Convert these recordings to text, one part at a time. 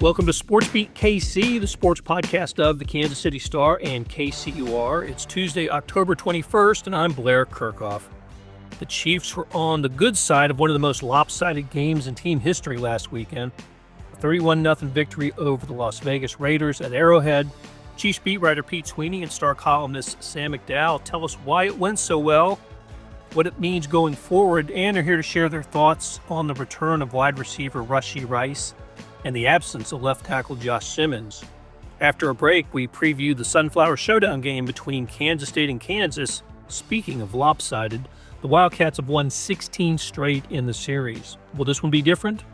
Welcome to SportsBeat KC, the sports podcast of the Kansas City Star and KCUR. It's Tuesday, October 21st, and I'm Blair Kirchhoff. The Chiefs were on the good side of one of the most lopsided games in team history last weekend. A 31-0 victory over the Las Vegas Raiders at Arrowhead. Chiefs beat writer Pete Sweeney and Star columnist Sam McDowell tell us why it went so well, what it means going forward, and they're here to share their thoughts on the return of wide receiver Rashee Rice and the absence of left tackle Josh Simmons. After a break, we preview the Sunflower Showdown game between Kansas State and Kansas. Speaking of lopsided, the Wildcats have won 16 straight in the series. Will this one be different?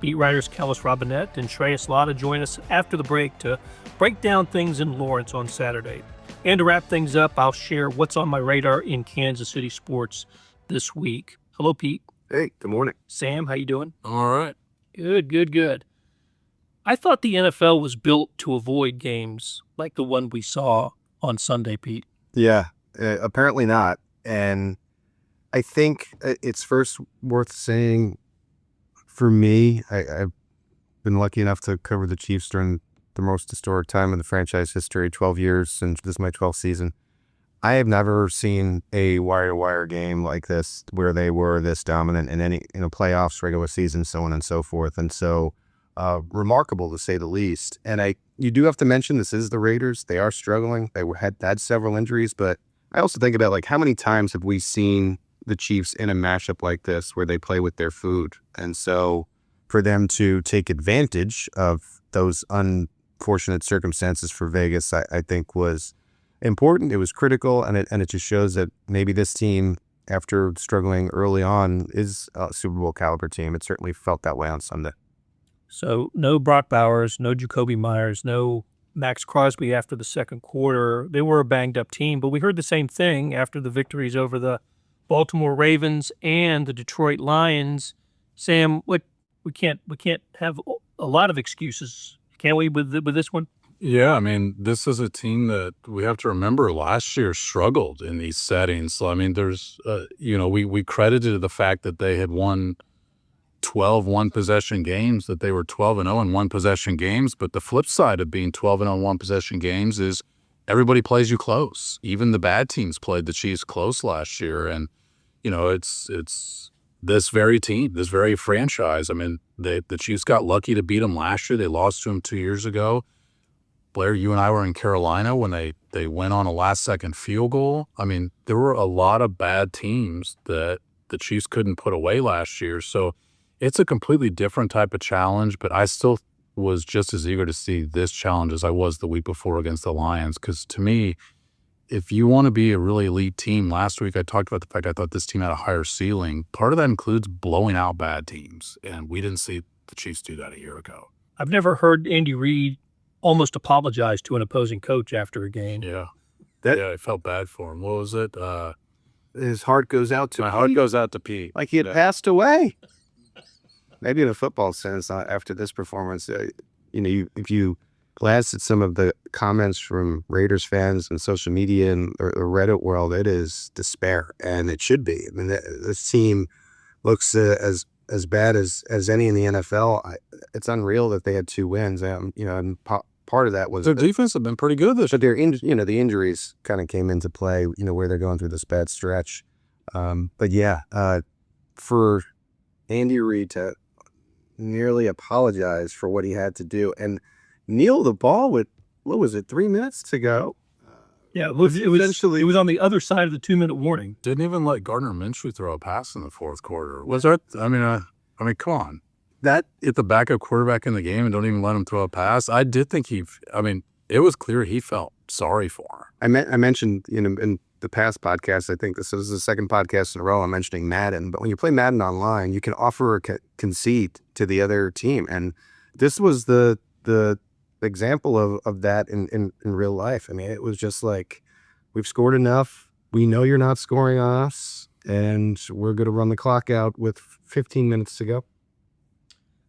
Beat writers Kellis, Robinett, and Shreyas Laddha join us after the break to break down things in Lawrence on Saturday. And to wrap things up, I'll share what's on my radar in Kansas City sports this week. Hello, Pete. Hey, good morning. Sam, how you doing? All right. Good. I thought the NFL was built to avoid games like the one we saw on Sunday, Pete. Yeah, apparently not. And I think it's first worth saying for me, I've been lucky enough to cover the Chiefs during the most historic time in the franchise history, 12 years, since this is my 12th season. I have never seen a wire-to-wire game like this where they were this dominant in any playoffs, regular season, so on and so forth. And so remarkable to say the least. And you do have to mention this is the Raiders. They are struggling. They had several injuries, but I also think about how many times have we seen the Chiefs in a matchup like this where they play with their food. And so for them to take advantage of those unfortunate circumstances for Vegas, I think was important. It was critical, and it just shows that maybe this team, after struggling early on, is a Super Bowl caliber team. It certainly felt that way on Sunday. So no Brock Bowers, no Jacoby Myers, no Max Crosby after the second quarter. They were a banged-up team, but we heard the same thing after the victories over the Baltimore Ravens and the Detroit Lions. Sam, we can't have a lot of excuses, can we, with this one? Yeah, I mean, this is a team that we have to remember last year struggled in these settings. So, I mean, there's, we credited the fact that they had won 12 one-possession games, that they were 12-0 in one-possession games. But the flip side of being 12-0 in one-possession games is everybody plays you close. Even the bad teams played the Chiefs close last year. And, it's this very team, this very franchise. I mean, the Chiefs got lucky to beat them last year. They lost to them 2 years ago. Blair, you and I were in Carolina when they went on a last-second field goal. I mean, there were a lot of bad teams that the Chiefs couldn't put away last year. So it's a completely different type of challenge, but I still was just as eager to see this challenge as I was the week before against the Lions. Because to me, if you want to be a really elite team, last week I talked about the fact I thought this team had a higher ceiling. Part of that includes blowing out bad teams, and we didn't see the Chiefs do that a year ago. I've never heard Andy Reid almost apologize to an opposing coach after a game. Yeah. I felt bad for him. What was it? His heart goes out to My heart goes out to Pete. like he had passed away. Maybe in a football sense, after this performance, if you glance at some of the comments from Raiders fans and social media and the Reddit world, it is despair, and it should be. I mean, this team looks as bad as any in the NFL. It's unreal that they had 2 wins. And part of that was their defense have been pretty good this year. But the injuries kind of came into play. Where they're going through this bad stretch. But yeah, for Andy Reid to nearly apologize for what he had to do and kneel the ball with 3 minutes to go. Yeah, it was on the other side of the 2-minute warning. Didn't even let Gardner Minshew throw a pass in the fourth quarter. Was that? I mean, come on. That if the backup quarterback in the game and don't even let him throw a pass, I did think it was clear he felt sorry for him. I mentioned, in the past podcast, I think this is the second podcast in a row I'm mentioning Madden, but when you play Madden online, you can offer a concede to the other team. And this was the example of that in real life. I mean, it was just like, we've scored enough. We know you're not scoring on us, and we're going to run the clock out with 15 minutes to go.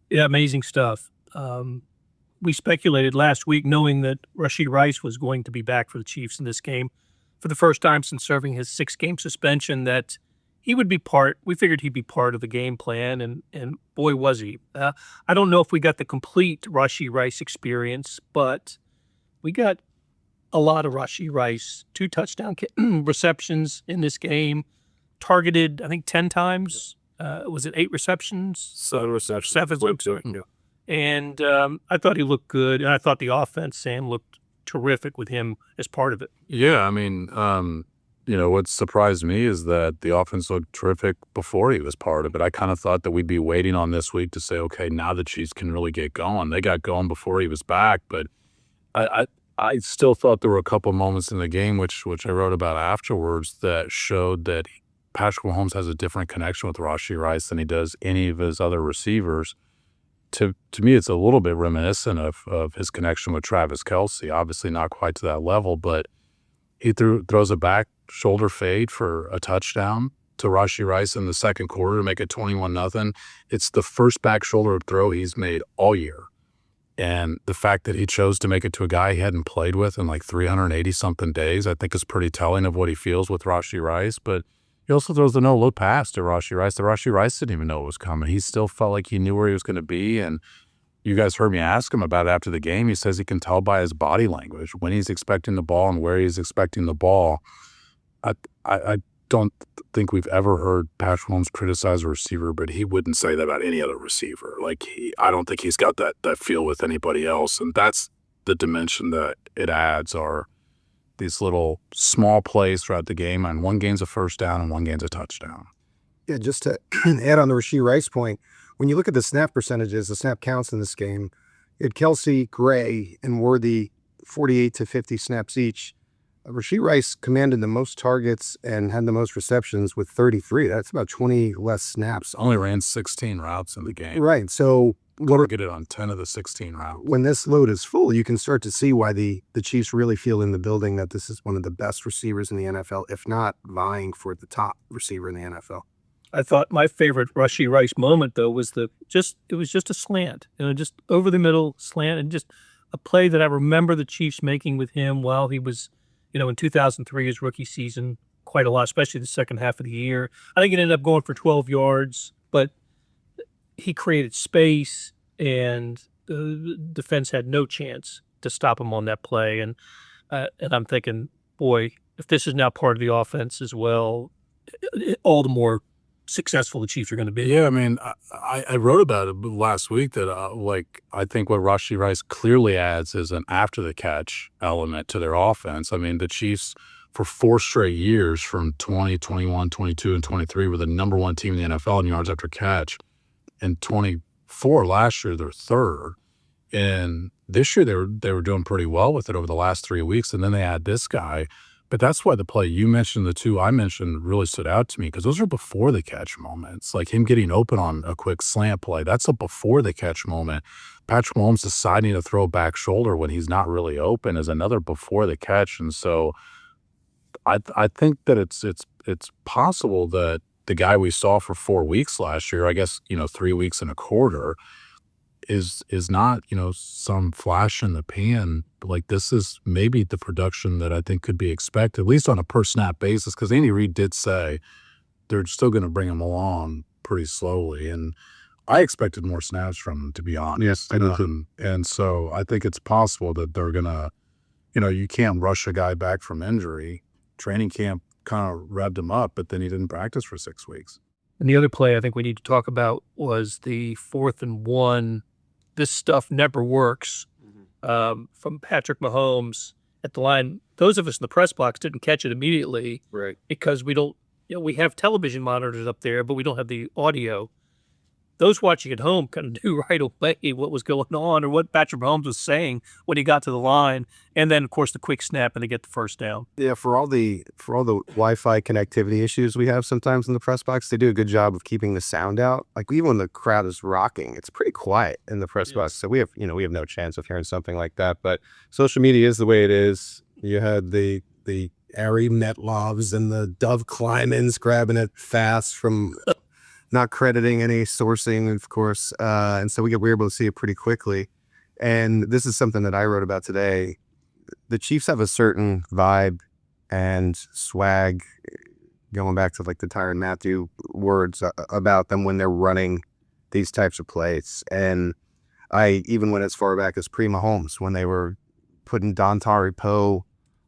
Yeah, amazing stuff. We speculated last week, knowing that Rashee Rice was going to be back for the Chiefs in this game for the first time since serving his 6-game suspension, that he would be part. We figured he'd be part of the game plan, and boy was he. I don't know if we got the complete Rashee Rice experience, but we got a lot of Rashee Rice. 2 touchdown receptions in this game, targeted I think 10 times. Was it 8 receptions? 7 receptions. 7. And I thought he looked good, and I thought the offense, Sam, looked terrific with him as part of it. Yeah, I mean, what surprised me is that the offense looked terrific before he was part of it. I kind of thought that we'd be waiting on this week to say, okay, now the Chiefs can really get going. They got going before he was back, but I still thought there were a couple moments in the game, which I wrote about afterwards, that showed that Patrick Mahomes has a different connection with Rashee Rice than he does any of his other receivers. To me, it's a little bit reminiscent of his connection with Travis Kelce. Obviously not quite to that level, but he throws a back shoulder fade for a touchdown to Rashee Rice in the second quarter to make it 21-0. It's the first back shoulder throw he's made all year. And the fact that he chose to make it to a guy he hadn't played with in like 380-something days, I think is pretty telling of what he feels with Rashee Rice. But he also throws the no-look pass to Rashee Rice. The Rashee Rice didn't even know it was coming. He still felt like he knew where he was going to be. And you guys heard me ask him about it after the game. He says he can tell by his body language when he's expecting the ball and where he's expecting the ball. I don't think we've ever heard Patrick Mahomes criticize a receiver, but he wouldn't say that about any other receiver. I don't think he's got that feel with anybody else. And that's the dimension that it adds, are these little small plays throughout the game, and one gain's a first down and one gain's a touchdown. Yeah, just to add on the Rashee Rice point, when you look at the snap percentages, the snap counts in this game, you had Kelce, Gray, and Worthy 48 to 50 snaps each. Rashee Rice commanded the most targets and had the most receptions with 33. That's about 20 less snaps. Only ran 16 routes in the game. Right. So Get it on 10 of the 16 routes. When this load is full, you can start to see why the Chiefs really feel in the building that this is one of the best receivers in the NFL, if not vying for the top receiver in the NFL. I thought my favorite Rashee Rice moment, though, was it was just a slant, just over the middle slant, and just a play that I remember the Chiefs making with him while he was, in 2003, his rookie season, quite a lot, especially the second half of the year. I think it ended up going for 12 yards, but he created space, and the defense had no chance to stop him on that play. And I'm thinking, boy, if this is now part of the offense as well, all the more successful the Chiefs are going to be. Yeah, I mean, I wrote about it last week that, I think what Rashee Rice clearly adds is an after-the-catch element to their offense. I mean, the Chiefs, for 4 straight years from 20, 21, 22, and 23, were the number 1 team in the NFL in yards after catch. And 24 last year, they're third. And this year, they were doing pretty well with it over the last 3 weeks. And then they add this guy. But that's why the play you mentioned, the 2 I mentioned, really stood out to me, because those are before the catch moments. Like him getting open on a quick slant play, that's a before the catch moment. Patrick Mahomes deciding to throw back shoulder when he's not really open is another before the catch. And so I think that it's possible that the guy we saw for 4 weeks last year, I guess, 3 weeks and a quarter, is not, some flash in the pan. Like, this is maybe the production that I think could be expected, at least on a per snap basis, because Andy Reid did say they're still going to bring him along pretty slowly. And I expected more snaps from him, to be honest. Yes, I do. And so I think it's possible that they're going to, you can't rush a guy back from injury. Training camp kind of revved him up, but then he didn't practice for 6 weeks. And the other play I think we need to talk about was the 4th and 1. This stuff never works, from Patrick Mahomes at the line. Those of us in the press box didn't catch it immediately, Right. Because we don't, we have television monitors up there, but we don't have the audio. Those watching at home kind of knew right away what was going on or what Patrick Mahomes was saying when he got to the line, and then of course the quick snap and they get the first down. Yeah, for all the Wi-Fi connectivity issues we have sometimes in the press box, they do a good job of keeping the sound out. Like even when the crowd is rocking, it's pretty quiet in the press box. So we have no chance of hearing something like that. But social media is the way it is. You had the Ari Metlovs and the Dove Klymans grabbing it fast from not crediting any sourcing, of course. And so we were able to see it pretty quickly. And this is something that I wrote about today. The Chiefs have a certain vibe and swag going back to like the Tyrann Mathieu words about them when they're running these types of plays. And I even went as far back as pre-Mahomes when they were putting Dontari Poe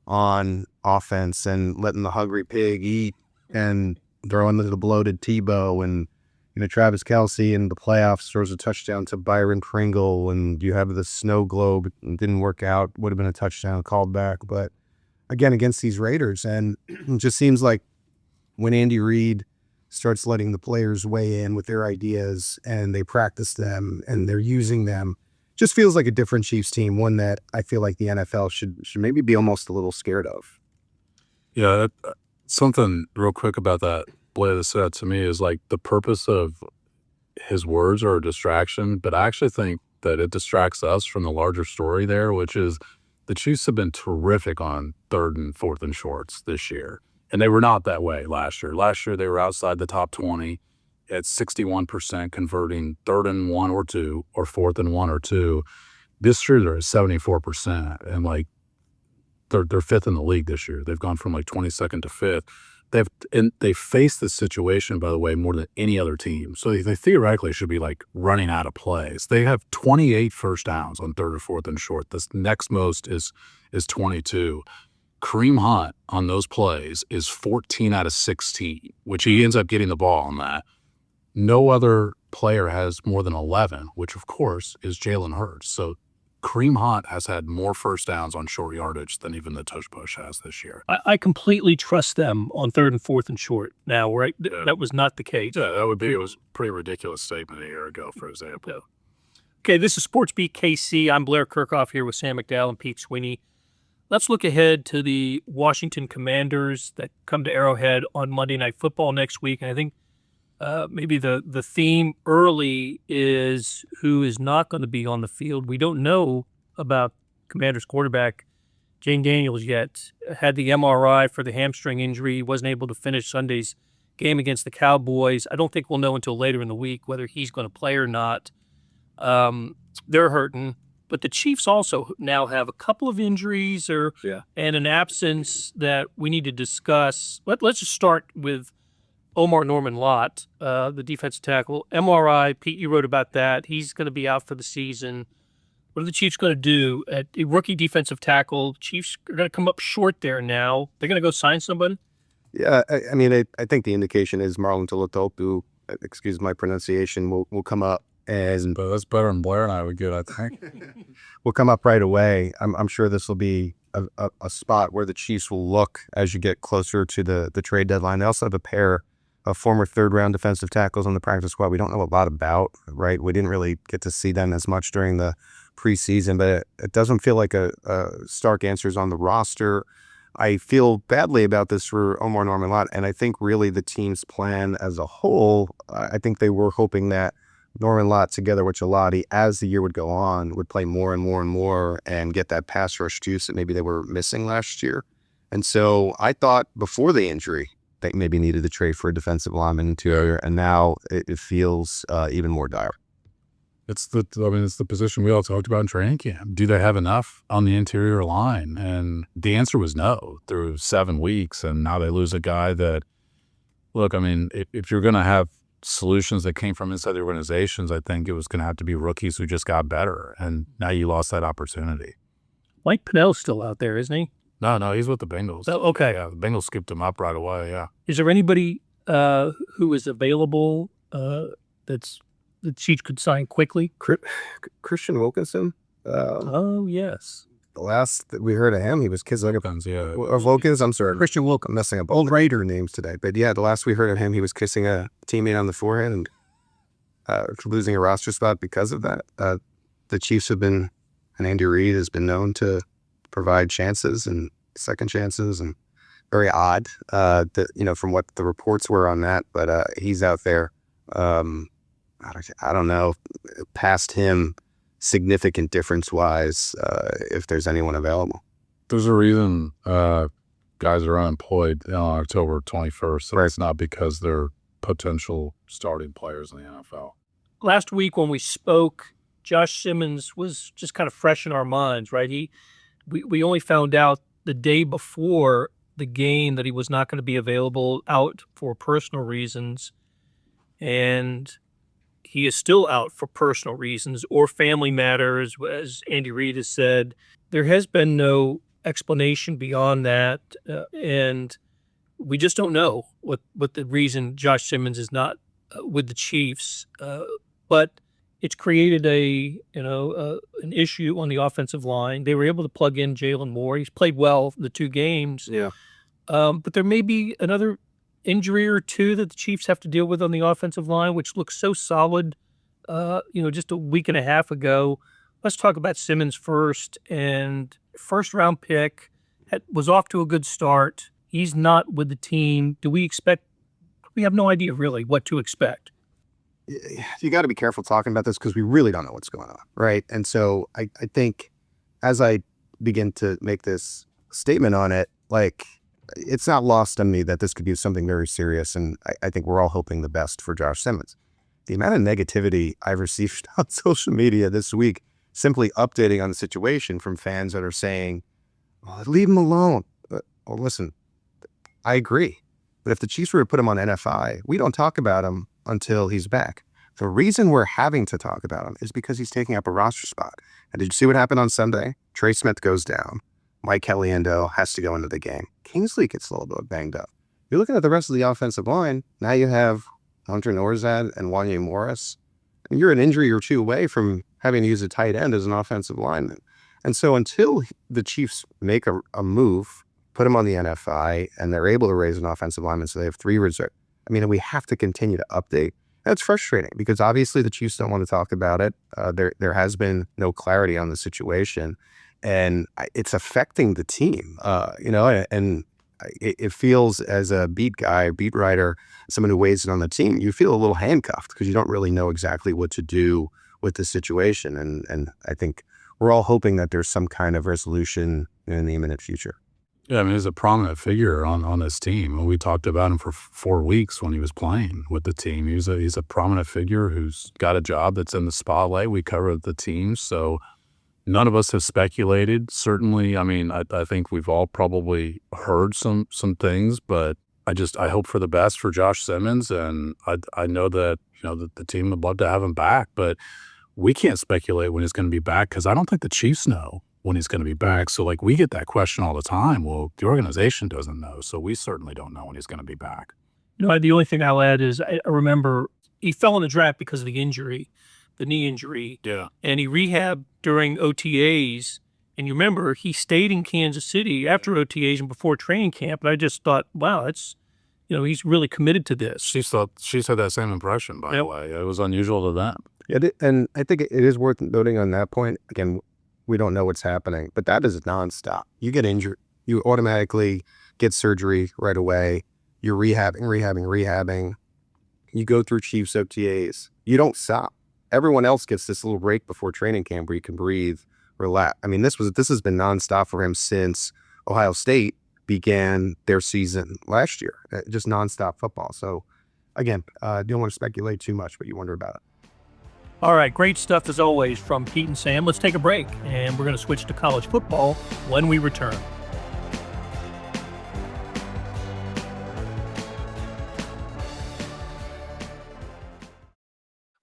on offense and letting the hungry pig eat and throwing the bloated Tebow, and Travis Kelce in the playoffs throws a touchdown to Byron Pringle, and you have the snow globe. It didn't work out. Would have been a touchdown called back. But again, against these Raiders, and it just seems like when Andy Reid starts letting the players weigh in with their ideas and they practice them and they're using them, just feels like a different Chiefs team, one that I feel like the NFL should maybe be almost a little scared of. Yeah, something real quick about that play that stood out to me is like the purpose of his words are a distraction, but I actually think that it distracts us from the larger story there, which is the Chiefs have been terrific on 3rd and 4th and shorts this year. And they were not that way last year. Last year, they were outside the top 20 at 61% converting 3rd and 1 or 2 or 4th and 1 or 2. This year, they're at 74%. And like they're 5th in the league this year. They've gone from like 22nd to 5th. They faced this situation, by the way, more than any other team. So they theoretically should be like running out of plays. They have 28 first downs on 3rd or 4th and short. The next most is 22. Kareem Hunt on those plays is 14 out of 16, which he ends up getting the ball on that. No other player has more than 11, which of course is Jalen Hurts. So Kareem Hunt has had more first downs on short yardage than even the tush push has this year. I completely trust them on 3rd and 4th and short now, right? That was not the case. Yeah, that would be. It was a pretty ridiculous statement a year ago, for example. Okay, this is SportsBeat KC. I'm Blair Kirchhoff here with Sam McDowell and Pete Sweeney. Let's look ahead to the Washington Commanders that come to Arrowhead on Monday Night Football next week. And I think maybe the theme early is who is not going to be on the field. We don't know about Commanders quarterback Jane Daniels yet. Had the MRI for the hamstring injury. He wasn't able to finish Sunday's game against the Cowboys. I don't think we'll know until later in the week whether he's going to play or not. They're hurting. But the Chiefs also now have a couple of injuries and an absence that we need to discuss. Let's just start with Omarr Norman-Lott, the defensive tackle. MRI, Pete, you wrote about that. He's going to be out for the season. What are the Chiefs going to do at a rookie defensive tackle? Chiefs are going to come up short there now. They're going to go sign somebody? Yeah, I mean, I think the indication is Marlon Tolotopu, excuse my pronunciation, will come up. But that's better than Blair and I would get, I think. Will come up right away. I'm sure this will be a spot where the Chiefs will look as you get closer to the trade deadline. They also have a pair of former 3rd-round defensive tackles on the practice squad we don't know a lot about, right? We didn't really get to see them as much during the preseason, but it doesn't feel like a stark answers on the roster. I feel badly about this for Omarr Norman-Lott, and I think really the team's plan as a whole, I think they were hoping that Norman-Lott together with Jalati, as the year would go on, would play more and more and more and get that pass rush juice that maybe they were missing last year. And so I thought before the injury, they maybe needed to trade for a defensive lineman interior, and now it feels even more dire. It's the position we all talked about in training camp. Do they have enough on the interior line? And the answer was no through 7 weeks, and now they lose a guy that, look, I mean, if you're going to have solutions that came from inside the organizations, I think it was going to have to be rookies who just got better, and now you lost that opportunity. Mike Pennell's still out there, isn't he? No, he's with the Bengals. Oh, okay. Yeah, the Bengals skipped him up right away, yeah. Is there anybody who is available that's the Chiefs could sign quickly? Christian Wilkinson? Oh, yes. The last that we heard of him, he was kissing Wilkins, I'm sorry. Christian Wilkins. I'm messing up old Raider names today. But yeah, the last we heard of him, he was kissing a teammate on the forehead and losing a roster spot because of that. The Chiefs have been, and Andy Reid has been known to provide chances and second chances, and very odd from what the reports were on that. But he's out there. I don't know, past him, significant difference-wise, if there's anyone available. There's a reason guys are unemployed on October 21st. Right. It's not because they're potential starting players in the NFL. Last week when we spoke, Josh Simmons was just kind of fresh in our minds, right? We only found out the day before the game that he was not going to be available, out for personal reasons. And he is still out for personal reasons or family matters, as Andy Reid has said. There has been no explanation beyond that, and we just don't know what the reason Josh Simmons is not with the Chiefs. But it's created an issue on the offensive line. They were able to plug in Jalen Moore. He's played well the 2 games. Yeah. But there may be another injury or 2 that the Chiefs have to deal with on the offensive line, which looks so solid, just a week and a half ago. Let's talk about Simmons first. And first-round pick, was off to a good start. He's not with the team. We have no idea really what to expect. You got to be careful talking about this because we really don't know what's going on, right? And so I think as I begin to make this statement on it, like, it's not lost on me that this could be something very serious, and I think we're all hoping the best for Josh Simmons. The amount of negativity I've received on social media this week, simply updating on the situation from fans that are saying, "Oh, leave him alone." Well, listen, I agree. But if the Chiefs were to put him on NFI, we don't talk about him until he's back. The reason we're having to talk about him is because he's taking up a roster spot. And did you see what happened on Sunday? Trey Smith goes down. Mike Caliendo has to go into the game. Kingsley gets a little bit banged up. You're looking at the rest of the offensive line. Now you have Hunter Norzad and Wanya Morris. And you're an injury or 2 away from having to use a tight end as an offensive lineman. And so until the Chiefs make a move, put him on the NFI, and they're able to raise an offensive lineman, so they have 3 reserve. I mean, we have to continue to update. That's frustrating because obviously the Chiefs don't want to talk about it. There has been no clarity on the situation, and it's affecting the team. And it feels, as a beat writer, someone who weighs in on the team, you feel a little handcuffed because you don't really know exactly what to do with the situation. And I think we're all hoping that there's some kind of resolution in the imminent future. Yeah, I mean, he's a prominent figure on this team. We talked about him for 4 weeks when he was playing with the team. He's a prominent figure who's got a job that's in the spotlight. We cover the team, so none of us have speculated. Certainly, I mean, I think we've all probably heard some things, but I hope for the best for Josh Simmons, and I know that that the team would love to have him back, but we can't speculate when he's going to be back because I don't think the Chiefs know when he's going to be back. So, like, we get that question all the time. Well, the organization doesn't know, so we certainly don't know when he's going to be back. The only thing I'll add is I remember he fell in the draft because of the injury, the knee injury. Yeah. And he rehabbed during OTAs. And you remember he stayed in Kansas City after OTAs and before training camp. And I just thought, wow, it's, he's really committed to this. She's had that same impression, by the way. It was unusual to them. Yeah, and I think it is worth noting on that point. Again, we don't know what's happening, but that is nonstop. You get injured, you automatically get surgery right away. You're rehabbing. You go through Chiefs OTAs. You don't stop. Everyone else gets this little break before training camp where you can breathe, relax. I mean, this has been nonstop for him since Ohio State began their season last year. Just nonstop football. So, again, don't want to speculate too much, but you wonder about it. All right, great stuff as always from Pete and Sam. Let's take a break, and we're going to switch to college football when we return.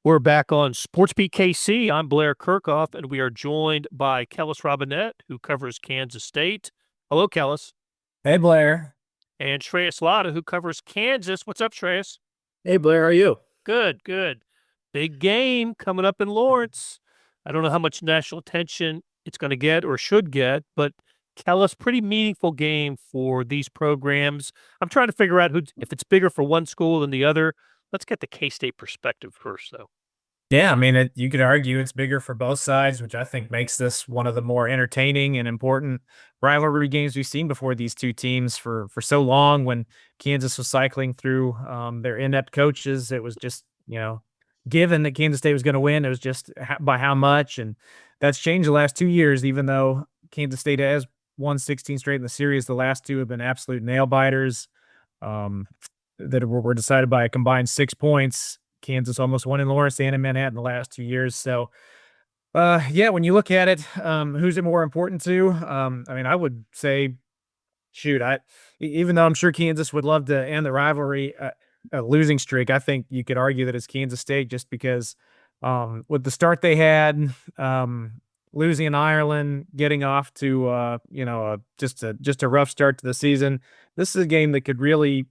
We're back on SportsBeat KC. I'm Blair Kirkhoff, and we are joined by Kellis Robinett, who covers Kansas State. Hello, Kellis. Hey, Blair. And Shreyas Laddha, who covers Kansas. What's up, Shreyas? Hey, Blair, how are you? Good. Big game coming up in Lawrence. I don't know how much national attention it's going to get or should get, but Kellis, pretty meaningful game for these programs. I'm trying to figure out if it's bigger for one school than the other. Let's get the K-State perspective first, though. Yeah, I mean, you could argue it's bigger for both sides, which I think makes this one of the more entertaining and important rivalry games we've seen before these two teams for so long. When Kansas was cycling through their inept coaches, it was just, given that Kansas State was going to win. It was just by how much, and that's changed the last 2 years, even though Kansas State has won 16 straight in the series. The last 2 have been absolute nail-biters that were decided by a combined 6 points. Kansas almost won in Lawrence and in Manhattan the last 2 years. So, when you look at it, who's it more important to? I would say shoot, even though I'm sure Kansas would love to end the rivalry, a losing streak, I think you could argue that it's Kansas State just because with the start they had, losing in Ireland, getting off to just a rough start to the season. This is a game that could really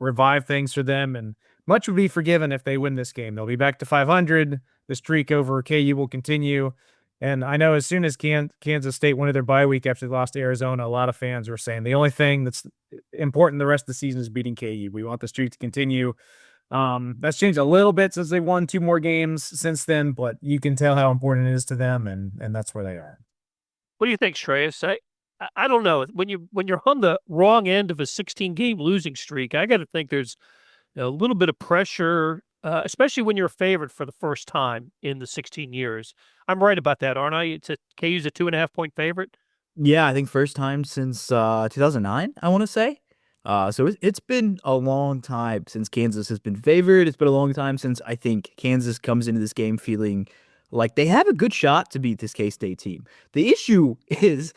revive things for them, and much would be forgiven if they win this game. They'll be back to 500. The streak over KU will continue. And I know as soon as Kansas State went to their bye week after they lost to Arizona, a lot of fans were saying the only thing that's important the rest of the season is beating KU. We want the streak to continue. That's changed a little bit since they won 2 more games since then, but you can tell how important it is to them, and that's where they are. What do you think, Shreyas? I don't know. When you're on the wrong end of a 16-game losing streak, I got to think there's a little bit of pressure, especially when you're a favorite for the first time in the 16 years. I'm right about that, aren't I? KU's a 2.5-point favorite. Yeah, I think first time since 2009, I want to say. So it's been a long time since Kansas has been favored. It's been a long time since I think Kansas comes into this game feeling like they have a good shot to beat this K-State team. The issue is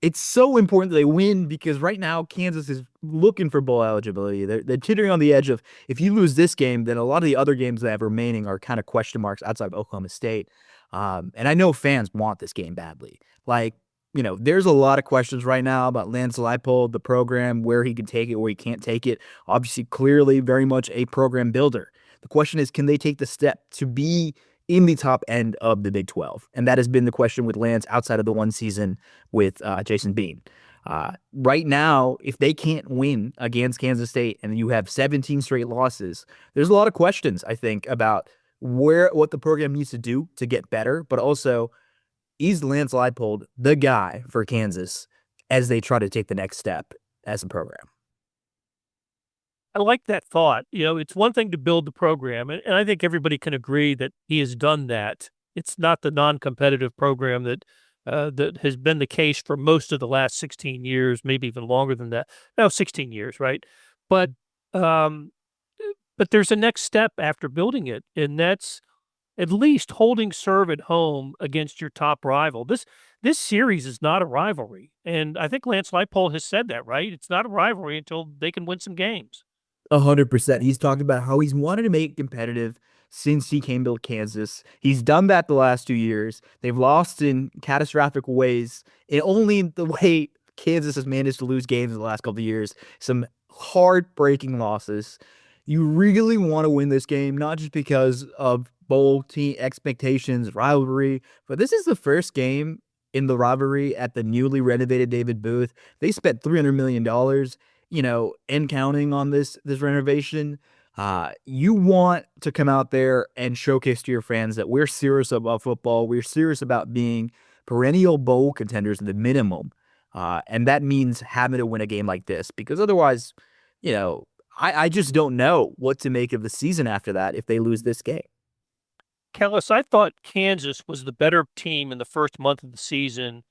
it's so important that they win because right now Kansas is looking for bowl eligibility. They're teetering on the edge of if you lose this game, then a lot of the other games they have remaining are kind of question marks outside of Oklahoma State. And I know fans want this game badly. Like, there's a lot of questions right now about Lance Leipold, the program, where he can take it, where he can't take it. Obviously, clearly very much a program builder. The question is, can they take the step to be in the top end of the Big 12? And that has been the question with Lance outside of the one season with Jason Bean. Right now, if they can't win against Kansas State and you have 17 straight losses, there's a lot of questions, I think, about what the program needs to do to get better, but also, is Lance Leipold the guy for Kansas as they try to take the next step as a program? I like that thought. It's one thing to build the program, and I think everybody can agree that he has done that. It's not the non-competitive program that has been the case for most of the last 16 years, maybe even longer than that. No, 16 years, right? But there's a next step after building it, and that's at least holding serve at home against your top rival. This series is not a rivalry, and I think Lance Leipold has said that, right? It's not a rivalry until they can win some games. 100%. He's talked about how he's wanted to make it competitive since he came to Kansas. He's done that the last 2 years. They've lost in catastrophic ways. And only the way Kansas has managed to lose games in the last couple of years, some heartbreaking losses. You really want to win this game, not just because of bowl team expectations, rivalry, but this is the first game in the rivalry at the newly renovated David Booth. They spent $300 million, and counting on this renovation. You want to come out there and showcase to your fans that we're serious about football. We're serious about being perennial bowl contenders at the minimum. And that means having to win a game like this because otherwise, I just don't know what to make of the season after that if they lose this game. Kellis, I thought Kansas was the better team in the first month of the season,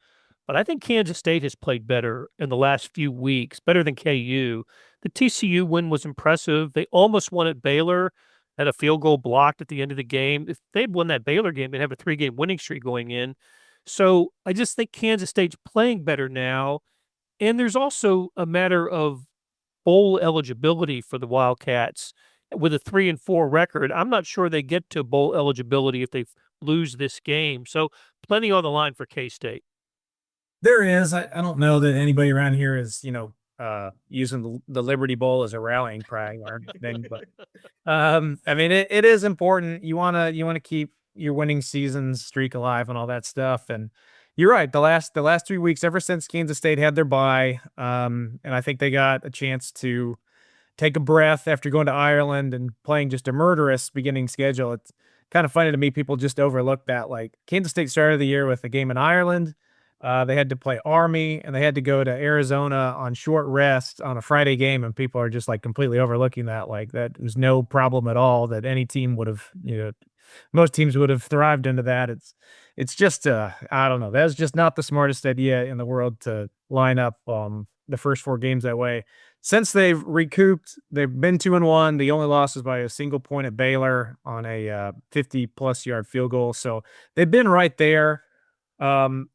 but I think Kansas State has played better in the last few weeks, better than KU. The TCU win was impressive. They almost won at Baylor, had a field goal blocked at the end of the game. If they'd won that Baylor game, they'd have a 3-game winning streak going in. So I just think Kansas State's playing better now, and there's also a matter of bowl eligibility for the Wildcats. With a 3-4 record, I'm not sure they get to bowl eligibility if they lose this game. So plenty on the line for K-State. There is. I don't know that anybody around here is, using the Liberty Bowl as a rallying cry or anything, but it is important. You want to keep your winning season streak alive and all that stuff. And you're right. The last 3 weeks, ever since Kansas State had their bye, and I think they got a chance to take a breath after going to Ireland and playing just a murderous beginning schedule. It's kind of funny to me. People just overlook that. Like Kansas State started the year with a game in Ireland. They had to play Army and they had to go to Arizona on short rest on a Friday game. And people are just like completely overlooking that. Like that was no problem at all that any team would have, most teams would have thrived into that. It's just, I don't know. That's just not the smartest idea in the world to line up the first 4 games that way. Since they've recouped, they've been 2-1. The only loss is by a single point at Baylor on a 50-plus yard field goal. So they've been right there.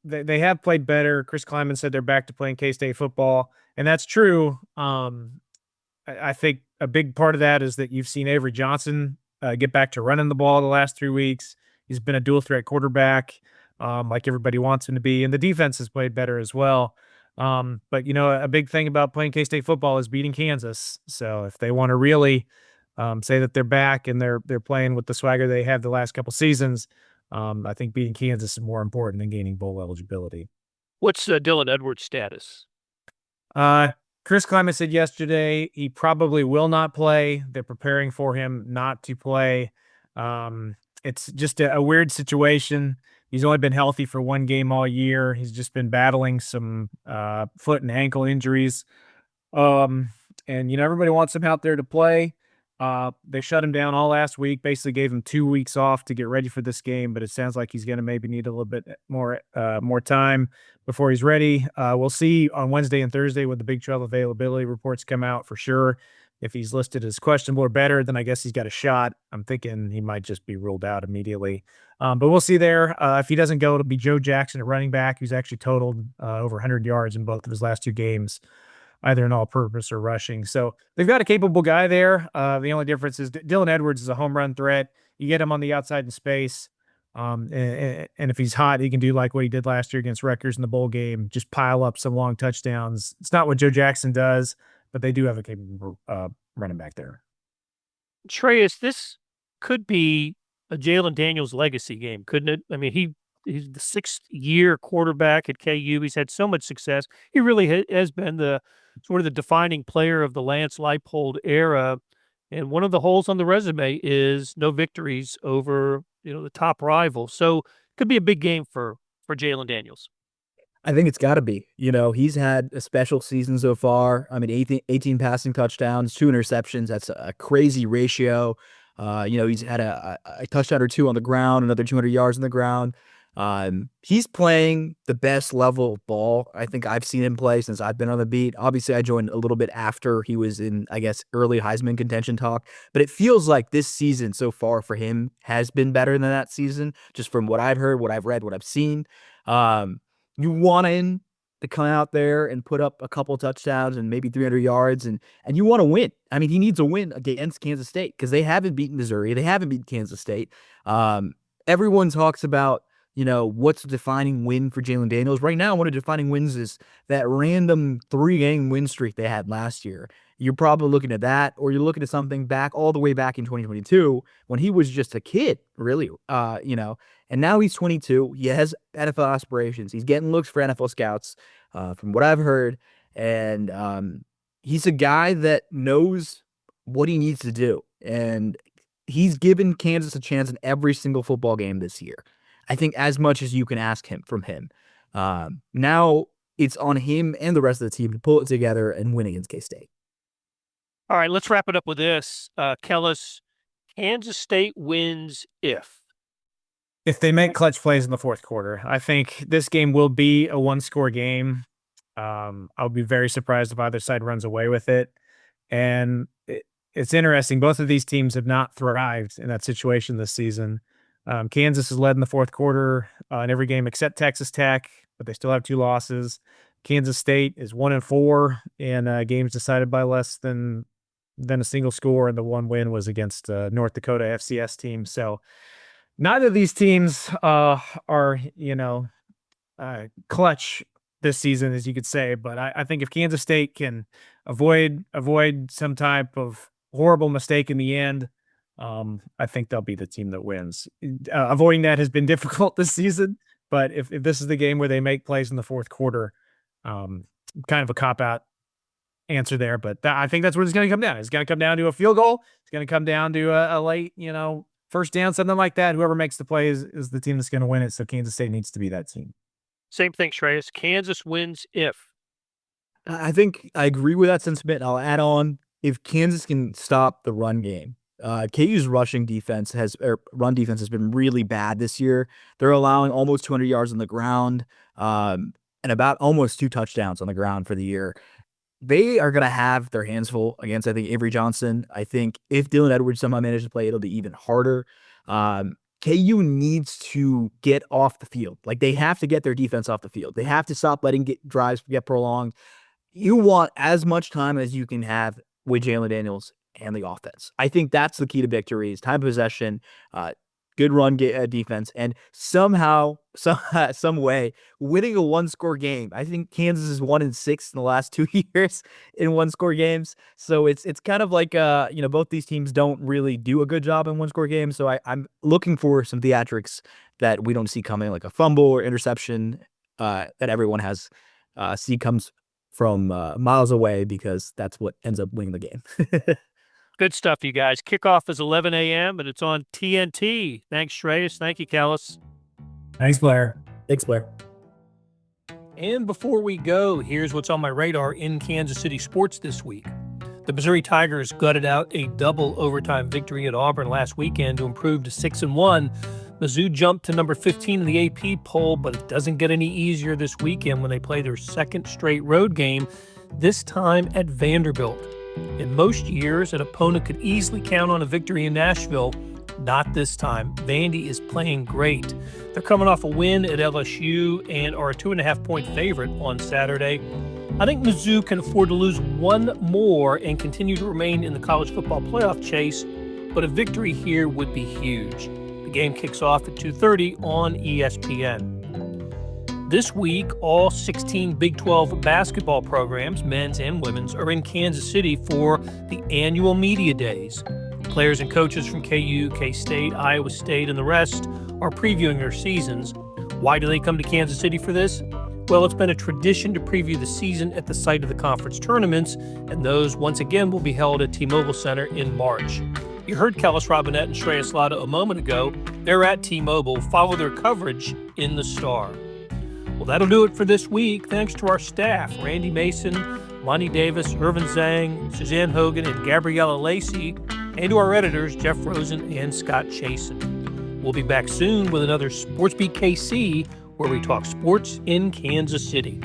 They have played better. Chris Kleiman said they're back to playing K-State football, and that's true. I think a big part of that is that you've seen Avery Johnson get back to running the ball the last 3 weeks. He's been a dual threat quarterback, like everybody wants him to be, and the defense has played better as well. But a big thing about playing K-State football is beating Kansas. So if they want to really say that they're back and they're playing with the swagger they had the last couple seasons, I think beating Kansas is more important than gaining bowl eligibility. What's Dylan Edwards' status? Chris Kleiman said yesterday he probably will not play. They're preparing for him not to play. It's just a weird situation. He's only been healthy for one game all year. He's just been battling some foot and ankle injuries. And everybody wants him out there to play. They shut him down all last week, basically gave him 2 weeks off to get ready for this game, but it sounds like he's going to maybe need a little bit more time before he's ready. We'll see on Wednesday and Thursday when the Big 12 availability reports come out for sure. If he's listed as questionable or better, then I guess he's got a shot. I'm thinking he might just be ruled out immediately. But we'll see there. If he doesn't go, it'll be Joe Jackson at running back, who's actually totaled over 100 yards in both of his last 2 games, either in all-purpose or rushing. So they've got a capable guy there. The only difference is Dylan Edwards is a home run threat. You get him on the outside in space, and if he's hot, he can do like what he did last year against Rutgers in the bowl game, just pile up some long touchdowns. It's not what Joe Jackson does, but they do have a capable running back there. Shreyas, this could be a Jalen Daniels legacy game, couldn't it? I mean, he's the 6th-year quarterback at KU. He's had so much success. He really has been the sort of the defining player of the Lance Leipold era. And one of the holes on the resume is no victories over, the top rival. So it could be a big game for Jalen Daniels. I think it's got to be. He's had a special season so far. I mean, 18 passing touchdowns, 2 interceptions. That's a crazy ratio. He's had a touchdown or 2 on the ground, another 200 yards on the ground. He's playing the best level of ball I think I've seen him play since I've been on the beat. Obviously, I joined a little bit after he was in, I guess, early Heisman contention talk, but it feels like this season so far for him has been better than that season, just from what I've heard, what I've read, what I've seen. You want him to come out there and put up a couple touchdowns and maybe 300 yards, and you want to win. I mean, he needs a win against Kansas State because they haven't beaten Missouri. They haven't beaten Kansas State. Everyone talks about, what's the defining win for Jalen Daniels. Right now, one of the defining wins is that random 3-game win streak they had last year. You're probably looking at that, or you're looking at something all the way back in 2022 when he was just a kid, really, and now he's 22. He has NFL aspirations. He's getting looks for NFL scouts, from what I've heard, and he's a guy that knows what he needs to do, and he's given Kansas a chance in every single football game this year. I think as much as you can ask from him. Now it's on him and the rest of the team to pull it together and win against K-State. All right, let's wrap it up with this. Kellis, Kansas State wins if they make clutch plays in the fourth quarter. I think this game will be a 1-score game. I'll be very surprised if either side runs away with it. And it's interesting. Both of these teams have not thrived in that situation this season. Kansas has led in the fourth quarter in every game except Texas Tech, but they still have 2 losses. Kansas State is 1-4 in games decided by less than a single score, and the one win was against North Dakota FCS team. So neither of these teams are, clutch this season, as you could say. But I think if Kansas State can avoid some type of horrible mistake in the end, I think they'll be the team that wins. Avoiding that has been difficult this season, but if this is the game where they make plays in the fourth quarter, kind of a cop-out answer there, but I think that's what it's going to come down. It's going to come down to a field goal. It's going to come down to a late, first down, something like that. Whoever makes the play is the team that's going to win it, so Kansas State needs to be that team. Same thing, Shreyas. Kansas wins if. I think I agree with that sentiment. I'll add on, if Kansas can stop the run game. KU's run defense has been really bad this year. They're allowing almost 200 yards on the ground, and about almost 2 touchdowns on the ground for the year. They are going to have their hands full against, I think, Avery Johnson. I think if Dylan Edwards somehow manages to play, it'll be even harder. KU needs to get off the field. Like, they have to get their defense off the field. They have to stop letting drives get prolonged. You want as much time as you can have with Jalen Daniels and the offense. I think that's the key to victory is time of possession, good run defense, and somehow, some way, winning a one-score game. I think Kansas is 1-6 in the last 2 years in one-score games. So it's kind of like both these teams don't really do a good job in one-score games. So I'm looking for some theatrics that we don't see coming, like a fumble or interception that everyone has see comes from miles away, because that's what ends up winning the game. Good stuff, you guys. Kickoff is 11 a.m., and it's on TNT. Thanks, Shreyas. Thank you, Kellis. Thanks, Blair. Thanks, Blair. And before we go, here's what's on my radar in Kansas City sports this week. The Missouri Tigers gutted out a double overtime victory at Auburn last weekend to improve to 6-1. Mizzou jumped to number 15 in the AP poll, but it doesn't get any easier this weekend when they play their second straight road game, this time at Vanderbilt. In most years, an opponent could easily count on a victory in Nashville. Not this time. Vandy is playing great. They're coming off a win at LSU and are a 2.5-point favorite on Saturday. I think Mizzou can afford to lose one more and continue to remain in the college football playoff chase, but a victory here would be huge. The game kicks off at 2:30 on ESPN. This week, all 16 Big 12 basketball programs, men's and women's, are in Kansas City for the annual media days. Players and coaches from KU, K-State, Iowa State, and the rest are previewing their seasons. Why do they come to Kansas City for this? Well, it's been a tradition to preview the season at the site of the conference tournaments, and those, once again, will be held at T-Mobile Center in March. You heard Kellis, Robinett, and Shreyas Laddha a moment ago. They're at T-Mobile. Follow their coverage in the Star. Well, that'll do it for this week. Thanks to our staff, Randy Mason, Lonnie Davis, Irvin Zhang, Suzanne Hogan, and Gabriella Lacey, and to our editors, Jeff Rosen and Scott Chasen. We'll be back soon with another SportsBeat KC, where we talk sports in Kansas City.